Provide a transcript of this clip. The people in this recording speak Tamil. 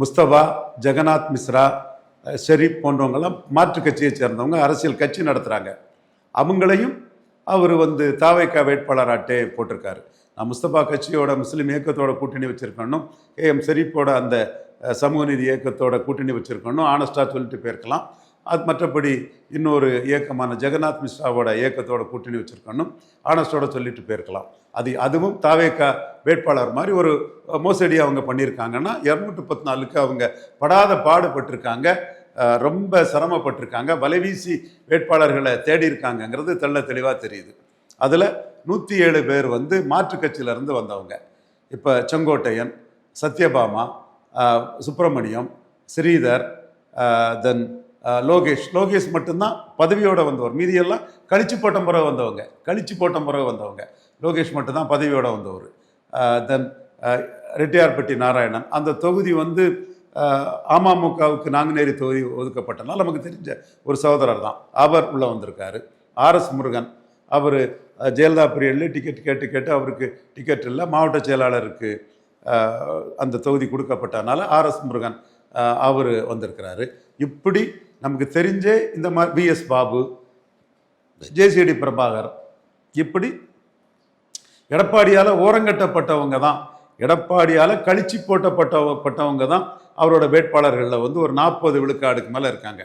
முஸ்தபா, ஜெகநாத் மிஸ்ரா, ஷெரீப் போன்றவங்கெல்லாம் மாற்று கட்சியை சேர்ந்தவங்க, அரசியல் கட்சி நடத்துகிறாங்க. அவங்களையும் அவர் தாவேகா வேட்பாளராட்டே போட்டிருக்காரு. நான் முஸ்தபா கட்சியோட முஸ்லீம் இயக்கத்தோட கூட்டணி வச்சுருக்கணும், ஏஎம் ஷெரீப்போட அந்த சமூக நீதி இயக்கத்தோட கூட்டணி வச்சுருக்கணும், ஆனஸ்டாக சொல்லிட்டு போயிருக்கலாம். அது மற்றபடி இன்னொரு இயக்கமான ஜெகநாத் மிஸ்ராவோட இயக்கத்தோட கூட்டணி வச்சுருக்கணும், ஆனஸ்டோட சொல்லிட்டு போயிருக்கலாம். அதுவும் தாவேகா வேட்பாளர் மாதிரி ஒரு மோசடி அவங்க பண்ணியிருக்காங்கன்னா 214க்கு அவங்க படாத பாடுபட்டிருக்காங்க, ரொம்ப சிரமப்பட்டிருக்காங்க, வலைவீசி வேட்பாளர்களை தேடி இருக்காங்கங்கிறது தெள்ள தெளிவாக தெரியுது. அதில் 107 பேர் மாற்று கட்சியிலேருந்து வந்தவங்க. இப்போ செங்கோட்டையன், சத்யபாமா, சுப்பிரமணியம், ஸ்ரீதர், தென் லோகேஷ் மட்டும்தான் பதவியோடு வந்தவர். மீதியெல்லாம் கழிச்சு போட்ட பிறகு வந்தவங்க. லோகேஷ் மட்டும்தான் பதவியோடு வந்தவர். தென் ரெட்டியார்பட்டி நாராயணன், அந்த தொகுதி அமமுகவுக்கு நாங்குநேரி தொகுதி ஒதுக்கப்பட்டனால நமக்கு தெரிஞ்ச ஒரு சகோதரர் தான், அவர் உள்ளே வந்திருக்காரு. ஆர்எஸ் முருகன், அவர் ஜெயலலிதா பீரியடில் டிக்கெட் கேட்டு அவருக்கு டிக்கெட் இல்லை, மாவட்ட செயலாளருக்கு அந்த தொகுதி கொடுக்கப்பட்டனால ஆர்எஸ் முருகன் அவர் வந்திருக்கிறாரு. இப்படி நமக்கு தெரிஞ்சே இந்த மாதிரி பிஎஸ் பாபு, ஜேசிடி பிரபாகர், இப்படி எடப்பாடியால் ஓரங்கட்டப்பட்டவங்க தான், எடப்பாடியால் கழிச்சு போட்டப்பட்டவங்க தான் அவரோட வேட்பாளர்களில் ஒரு 40 விழுக்காடுக்கு மேலே இருக்காங்க.